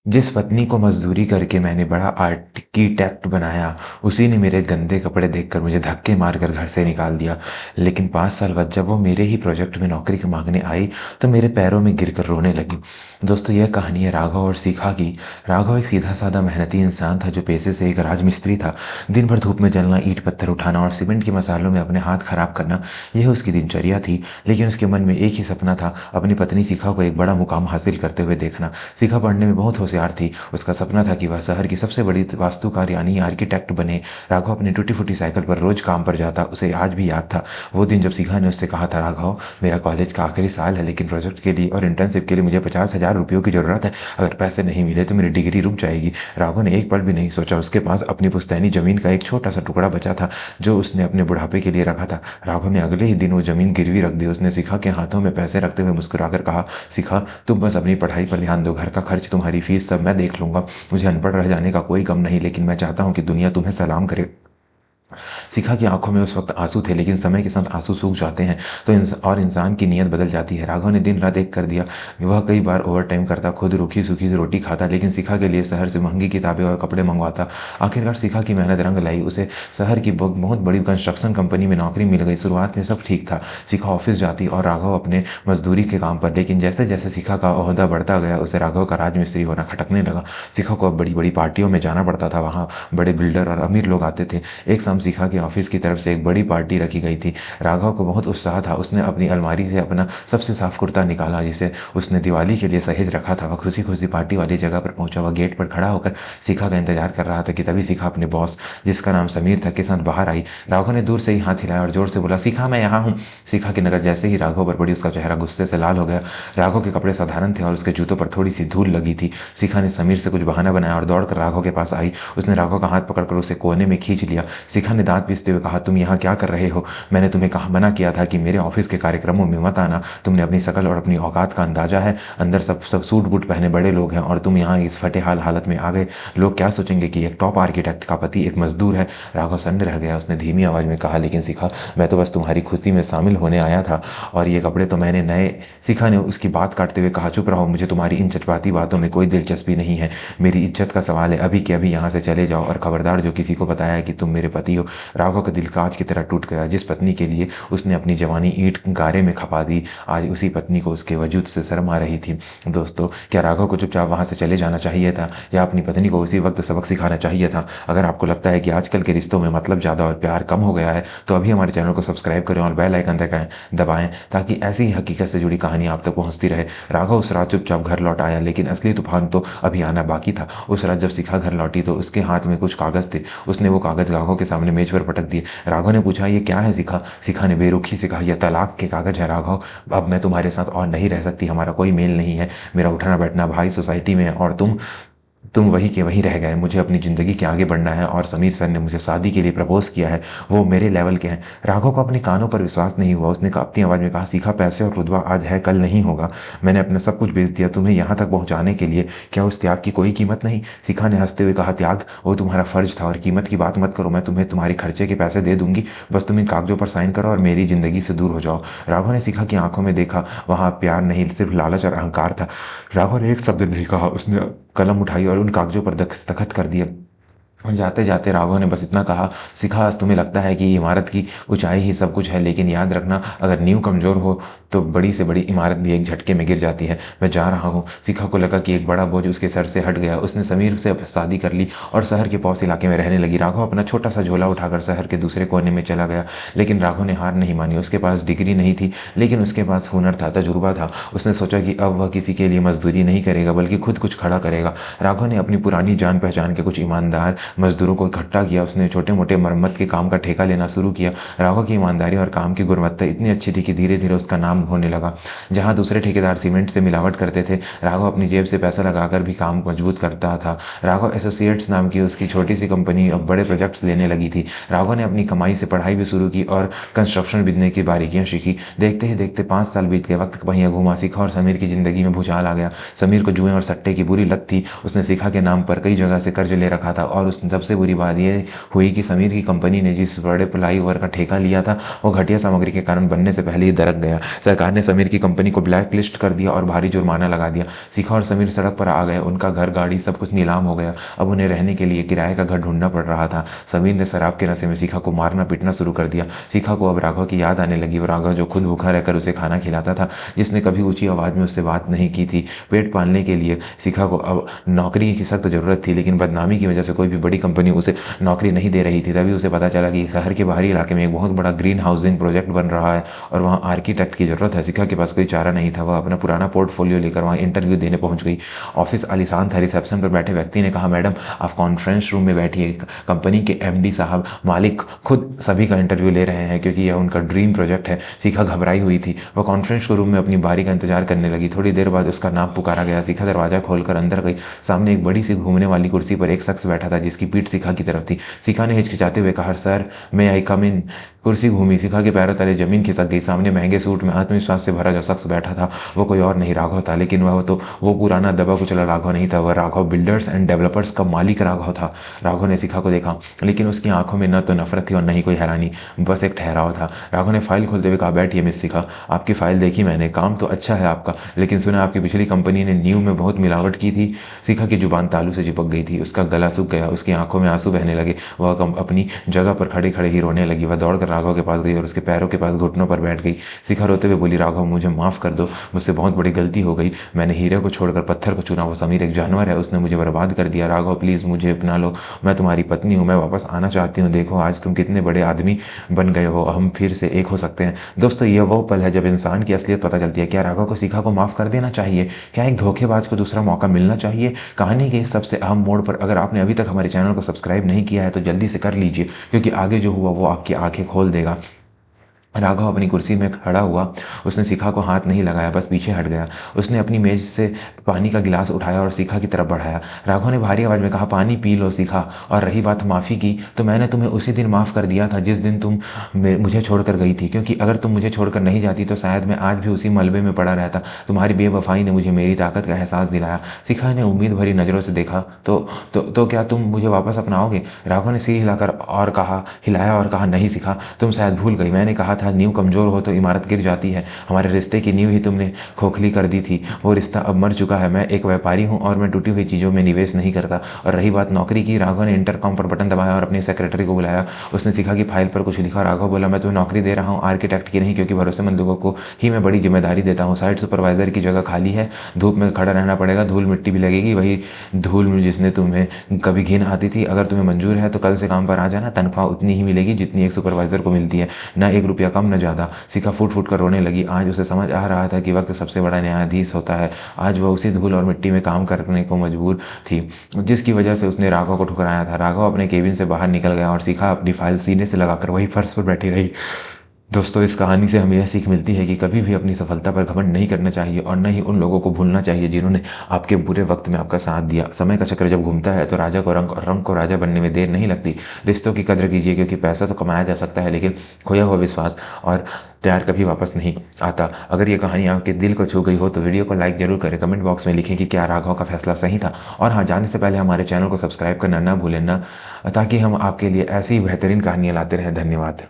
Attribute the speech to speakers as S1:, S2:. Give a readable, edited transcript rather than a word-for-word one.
S1: जिस पत्नी को मज़दूरी करके मैंने बड़ा आर्किटेक्ट बनाया, उसी ने मेरे गंदे कपड़े देखकर मुझे धक्के मारकर घर से निकाल दिया। लेकिन 5 साल बाद जब वो मेरे ही प्रोजेक्ट में नौकरी क माँगने आई, तो मेरे पैरों में गिरकर रोने लगी। दोस्तों, यह कहानी है राघव और शिखा की। राघव एक सीधा-साधा मेहनती इंसान था जो पेशे से एक राजमिस्त्री था। दिन भर धूप में जलना, ईंट-पत्थर उठाना और सीमेंट के मसालों में अपने हाथ खराब करना, यह उसकी दिनचर्या थी। लेकिन उसके मन में एक ही सपना था, अपनी पत्नी शिखा को एक बड़ा मुकाम हासिल करते हुए देखना। शिखा पढ़ने में बहुत होशियार थी। उसका सपना था कि वह शहर की सबसे बड़ी वास्तुकार यानी आर्किटेक्ट बने। राघव अपनी टूटी-फूटी साइकिल पर रोज़ काम पर जाता। उसे आज भी याद था वो दिन जब शिखा ने उससे कहा था, राघव, मेरा कॉलेज का आखिरी साल है, लेकिन प्रोजेक्ट के लिए और इंटर्नशिप के लिए मुझे 50,000 रुपयों की ज़रूरत है। अगर पैसे नहीं मिले तो मेरी डिग्री रुक जाएगी। राघव ने एक पल भी नहीं सोचा। उसके पास अपनी पुश्तैनी ज़मीन का एक छोटा-सा टुकड़ा बचा था, जो उसने अपने बुढ़ापे के लिए रखा था। राघव ने अगले ही दिन वो ज़मीन गिरवी रख दी। उसने शिखा के हाथों में पैसे रखते हुए मुस्कुराकर कहा, शिखा, तुम बस अपनी पढ़ाई पर ध्यान दो। घर का खर्च, तुम्हारी फीस सब मैं देख लूँगा। मुझे अनपढ़ रह जाने का कोई गम नहीं, लेकिन मैं चाहता हूँ कि दुनिया तुम्हें सलाम करे। शिखा की आंखों में उस वक्त आंसू थे, लेकिन समय के साथ आंसू सूख जाते हैं तो इंसान की नीयत बदल जाती है। राघव ने दिन रात एक कर दिया। वह कई बार ओवर टाइम करता, खुद रूखी सूखी रोटी खाता, लेकिन शिखा के लिए शहर से महंगी किताबें और कपड़े मंगवाता। आखिरकार शिखा की मेहनत रंग लाई। उसे शहर की बहुत बड़ी कंस्ट्रक्शन कंपनी में नौकरी मिल गई। शुरुआत में सब ठीक था। शिखा ऑफिस जाती और राघव अपने मजदूरी के काम पर, लेकिन जैसे जैसे शिखा का ओहदा बढ़ता गया, उसे राघव का राजमिस्त्री होना खटकने लगा। शिखा को अब बड़ी बड़ी पार्टियों में जाना पड़ता था। वहाँ बड़े बिल्डर और अमीर लोग आते थे। एक शाम शिखा के ऑफिस की तरफ से एक बड़ी पार्टी रखी गई थी। राघव को बहुत उत्साह था। उसने अपनी अलमारी से अपना सबसे साफ कुर्ता निकाला, जिसे उसने दिवाली के लिए सहेज रखा था। वह खुशी खुशी पार्टी वाली जगह पर पहुंचा। वह गेट पर खड़ा होकर शिखा का इंतजार कर रहा था कि तभी शिखा अपने बॉस, जिसका नाम समीर था, के साथ बाहर आई। राघव ने दूर से ही हाथ हिलाया और जोर से बोला, शिखा, मैं यहाँ हूँ। शिखा की नजर जैसे ही राघव पर पड़ी, उसका चेहरा गुस्से से लाल हो गया। राघव के कपड़े साधारण थे और उसके जूतों पर थोड़ी सी धूल लगी थी। शिखा ने समीर से कुछ बहाना बनाया और दौड़कर राघव के पास आई। उसने राघव का हाथ पकड़कर उसे कोने में खींच लिया। शिखा ने दांत पीसते हुए कहा, तुम यहाँ क्या कर रहे हो? मैंने तुम्हें कहा, मना किया था कि मेरे ऑफिस के कार्यक्रमों में मत आना। तुमने अपनी शकल और अपनी औकात का अंदाजा है? अंदर सब सब सूट बूट पहने बड़े लोग हैं और तुम यहाँ इस फटे हालत में आ गए। लोग क्या सोचेंगे कि एक टॉप आर्किटेक्ट का पति एक मजदूर है? राघव सन्न रह गया। उसने धीमी आवाज में कहा, लेकिन शिखा, मैं तो बस तुम्हारी खुशी में शामिल होने आया था और ये कपड़े तो मैंने नए। शिखा ने उसकी बात काटते हुए कहा, चुप रहो, मुझे तुम्हारी इन जज्बाती बातों में कोई दिलचस्पी नहीं है। मेरी इज्जत का सवाल है। अभी के अभी यहाँ से चले जाओ और खबरदार जो किसी को बताया है कि तुम मेरे पति हो। राघव का दिल कांच की तरह टूट गया। जिस पत्नी के लिए उसने अपनी जवानी ईंट गारे में खपा दी, आज उसी पत्नी को उसके वजूद से शर्म आ रही थी। दोस्तों, क्या राघव को चुपचाप वहां से चले जाना चाहिए था या अपनी पत्नी को उसी वक्त सबक सिखाना चाहिए था? अगर आपको लगता है कि आजकल के रिश्तों में मतलब ज़्यादा और प्यार कम हो गया है, तो अभी हमारे चैनल को सब्सक्राइब करें और बेल आइकन दबाएं ताकि ऐसी ही हकीकत से जुड़ी कहानी आप तक पहुंचती रहे। राघव उस रात चुपचाप घर लौट आया, लेकिन असली तूफान तो अभी आना बाकी था। उस रात जब शिखा घर लौटी तो उसके हाथ में कुछ कागज थे। उसने वो कागज राघव के सामने मेज पर पटक दिए। राघव ने पूछा, ये क्या है शिखा? शिखा ने बेरुखी से कहा, यह तलाक के कागज है राघव। अब मैं तुम्हारे साथ और नहीं रह सकती। हमारा कोई मेल नहीं है। मेरा उठना बैठना भाई सोसाइटी में है और तुम वही के वही रह गए। मुझे अपनी ज़िंदगी के आगे बढ़ना है और समीर सर ने मुझे शादी के लिए प्रपोज किया है। वो मेरे लेवल के हैं। राघव को अपने कानों पर विश्वास नहीं हुआ। उसने कांपती आवाज़ में कहा, शिखा, पैसे और रुतबा आज है, कल नहीं होगा। मैंने अपना सब कुछ बेच दिया तुम्हें यहाँ तक पहुँचाने के लिए। क्या उस त्याग की कोई कीमत नहीं? शिखा ने हंसते हुए कहा, त्याग? वो तुम्हारा फर्ज था और कीमत की बात मत करो। मैं तुम्हें तुम्हारे खर्चे के पैसे दे दूंगी। बस तुम इन कागजों पर साइन करो और मेरी ज़िंदगी से दूर हो जाओ। राघव ने शिखा की आंखों में देखा। वहाँ प्यार नहीं, सिर्फ लालच और अहंकार था। राघव ने एक शब्द नहीं कहा। उसने कलम उठाई और उन कागजों पर दस्तखत कर दिए। और जाते जाते राघव ने बस इतना कहा, शिखा, तुम्हें लगता है कि इमारत की ऊंचाई ही सब कुछ है, लेकिन याद रखना, अगर नींव कमजोर हो तो बड़ी से बड़ी इमारत भी एक झटके में गिर जाती है। मैं जा रहा हूँ। शिखा को लगा कि एक बड़ा बोझ उसके सर से हट गया। उसने समीर से शादी कर ली और शहर के पौष इलाके में रहने लगी। राघव अपना छोटा सा झोला उठाकर शहर के दूसरे कोने में चला गया। लेकिन राघव ने हार नहीं मानी। उसके पास डिग्री नहीं थी, लेकिन उसके पास हुनर था, तजुर्बा था। उसने सोचा कि अब वह किसी के लिए मजदूरी नहीं करेगा, बल्कि खुद कुछ खड़ा करेगा। राघव ने अपनी पुरानी जान पहचान के कुछ ईमानदार मजदूरों को इकट्ठा किया। उसने छोटे मोटे मरम्मत के काम का ठेका लेना शुरू किया। राघव की ईमानदारी और काम की गुणवत्ता इतनी अच्छी थी कि धीरे धीरे उसका नाम होने लगा। जहां दूसरे ठेकेदार सीमेंट से मिलावट करते थे, राघव अपनी जेब से पैसा लगाकर भी काम मजबूत करता था। राघव एसोसिएट्स नाम की उसकी छोटी सी कंपनी अब बड़े प्रोजेक्ट्स लेने लगी थी। राघव ने अपनी कमाई से पढ़ाई भी शुरू की और कंस्ट्रक्शन बिजनेस की बारीकियां सीखी। देखते ही देखते 5 साल बीत गए। वक्त पहिया घुमा। शिखा और समीर की जिंदगी में भूचाल आ गया। समीर को जुए और सट्टे की बुरी लत थी। उसने शिखा के नाम पर कई जगह से कर्ज ले रखा था और उसने सबसे बुरी बात यह हुई कि समीर की कंपनी ने जिस बड़े फ्लाईओवर का ठेका लिया था वो घटिया सामग्री के कारण बनने से पहले ही दरक गया। सरकार ने समीर की कंपनी को ब्लैक लिस्ट कर दिया और भारी जुर्माना लगा दिया। शिखा और समीर सड़क पर आ गए। उनका घर, गाड़ी, सब कुछ नीलाम हो गया। अब उन्हें रहने के लिए किराए का घर ढूंढना पड़ रहा था। समीर ने शराब के नशे में शिखा को मारना पीटना शुरू कर दिया। शिखा को अब राघव की याद आने लगी। वो राघव जो खुद भूखा रहकर उसे खाना खिलाता था, जिसने कभी ऊंची आवाज में उससे बात नहीं की थी। पेट पालने के लिए शिखा को अब नौकरी की सख्त जरूरत थी, लेकिन बदनामी की वजह से कोई भी बड़ी कंपनी उसे नौकरी नहीं दे रही थी। तभी उसे पता चला कि शहर के बाहरी इलाके में एक बहुत बड़ा ग्रीन हाउसिंग प्रोजेक्ट बन रहा है और वहाँ आर्किटेक्ट की जरूरत है। शिखा के पास कोई चारा नहीं था। वह अपना पुराना पोर्टफोलियो लेकर वहाँ इंटरव्यू देने पहुंच गई। ऑफिस आलीशान था। रिसेप्शन पर बैठे व्यक्ति ने कहा, मैडम आप कॉन्फ्रेंस रूम में बैठिए, कंपनी के एमडी साहब, मालिक खुद सभी का इंटरव्यू ले रहे हैं क्योंकि यह उनका ड्रीम प्रोजेक्ट है। शिखा घबराई हुई थी। वह कॉन्फ्रेंस रूम में अपनी बारी का इंतजार करने लगी। थोड़ी देर बाद उसका नाम पुकारा गया। शिखा दरवाजा खोलकर अंदर गई। सामने एक बड़ी सी घूमने वाली कुर्सी पर एक शख्स बैठा था जिसकी पीठ शिखा की तरफ थी। शिखा ने हिचकिचाते हुए कहा, सर मे आई कम इन। कुर्सी घूमी। शिखा के पैरों तले जमीन खिसक गई। सामने महंगे सूट में आत्मविश्वास से भरा जो शख्स बैठा था वो कोई और नहीं राघव था। लेकिन वो पुराना दबा कुचला राघव नहीं था। वह राघव बिल्डर्स एंड डेवलपर्स का मालिक राघव था। राघव ने शिखा को देखा, लेकिन उसकी आंखों में न तो नफरत थी और न ही कोई हैरानी, बस एक ठहराव था। राघव ने फाइल खोलते हुए कहा, बैठिए मिस शिखा, आपकी फाइल देखी मैंने, काम तो अच्छा है आपका, लेकिन सुना आपकी पिछली कंपनी ने नींव में बहुत मिलावट की थी। शिखा की जुबान तालू से चिपक गई थी। उसका गला सूख गया। उसकी आंखों में आंसू बहने लगे। वह अपनी जगह पर खड़े खड़े ही रोने लगी। वह दौड़कर राघव के पास गई और उसके पैरों के पास घुटनों पर बैठ गई। शिखा रोते हुए बोली, राघव मुझे माफ़ कर दो, मुझसे बहुत बड़ी गलती हो गई। मैंने हीरे को छोड़कर पत्थर को चुना। वो समीर एक जानवर है, उसने मुझे बर्बाद कर दिया। राघव प्लीज़ मुझे अपना लो, मैं तुम्हारी पत्नी हूँ, मैं वापस आना चाहती हूँ। देखो आज तुम कितने बड़े आदमी बन गए हो, हम फिर से एक हो सकते हैं। दोस्तों यह वो पल है जब इंसान की असलियत पता चलती है। क्या राघव को शिखा को माफ़ कर देना चाहिए? क्या एक धोखेबाज को दूसरा मौका मिलना चाहिए? कहानी के इस सबसे अहम मोड़ पर अगर आपने अभी तक हमारे चैनल को सब्सक्राइब नहीं किया है तो जल्दी से कर लीजिए, क्योंकि आगे जो हुआ वो आपकी आंखें खोल देगा। राघव अपनी कुर्सी में खड़ा हुआ। उसने शिखा को हाथ नहीं लगाया, बस पीछे हट गया। उसने अपनी मेज से पानी का गिलास उठाया और शिखा की तरफ बढ़ाया। राघव ने भारी आवाज में कहा, पानी पी लो शिखा। और रही बात माफ़ी की, तो मैंने तुम्हें उसी दिन माफ़ कर दिया था जिस दिन तुम मुझे छोड़कर गई थी, क्योंकि अगर तुम मुझे छोड़कर नहीं जाती तो शायद मैं आज भी उसी मलबे में पड़ा रहता। तुम्हारी बेवफाई ने मुझे मेरी ताकत का एहसास दिलाया। शिखा ने उम्मीद भरी नज़रों से देखा, तो क्या तुम मुझे वापस अपनाओगे? राघव ने सिर हिलाया और कहा, नहीं शिखा, तुम शायद भूल गई, मैंने कहा था नींव कमजोर हो तो इमारत गिर जाती है। हमारे रिश्ते की नींव ही तुमने खोखली कर दी थी। वो रिश्ता अब मर चुका है। मैं एक व्यापारी हूँ और मैं टूटी हुई चीज़ों में निवेश नहीं करता। और रही बात नौकरी की, राघव ने इंटरकॉम पर बटन दबाया और अपनी सेक्रेटरी को बुलाया। उसने शिखा की फाइल पर कुछ लिखा। राघव बोला, मैं तुम्हें नौकरी दे रहा हूँ, आर्किटेक्ट की नहीं, क्योंकि भरोसेमंद लोगों को ही मैं बड़ी जिम्मेदारी देता हूँ। साइट सुपरवाइजर की जगह खाली है, धूप में खड़ा रहना पड़ेगा, धूल मिट्टी भी लगेगी, वही धूल में जिसने तुम्हें कभी घिन आती थी। अगर तुम्हें मंजूर है तो कल से काम पर आ जाना। तनख्वाह उतनी ही मिलेगी जितनी एक सुपरवाइजर को मिलती है, ना एक रुपया कम न ज़्यादा। शिखा फूट फूट कर रोने लगी। आज उसे समझ आ रहा था कि वक्त सबसे बड़ा न्यायाधीश होता है। आज वह उसी धूल और मिट्टी में काम करने को मजबूर थी जिसकी वजह से उसने राघव को ठुकराया था। राघव अपने केबिन से बाहर निकल गया और शिखा अपनी फाइल सीने से लगाकर वही फर्श पर बैठी रही। दोस्तों इस कहानी से हमें यह सीख मिलती है कि कभी भी अपनी सफलता पर घमंड नहीं करना चाहिए और न ही उन लोगों को भूलना चाहिए जिन्होंने आपके बुरे वक्त में आपका साथ दिया। समय का चक्र जब घूमता है तो राजा को रंग और रंग को राजा बनने में देर नहीं लगती। रिश्तों की कदर कीजिए, क्योंकि पैसा तो कमाया जा सकता है, लेकिन खोया हुआ विश्वास और प्यार कभी वापस नहीं आता। अगर ये कहानी आपके दिल को छू गई हो तो वीडियो को लाइक जरूर करें। कमेंट बॉक्स में लिखें कि क्या राघव का फैसला सही था। और हाँ, जाने से पहले हमारे चैनल को सब्सक्राइब करना ना भूलें ना, ताकि हम आपके लिए ऐसी ही बेहतरीन कहानियाँ लाते रहें। धन्यवाद।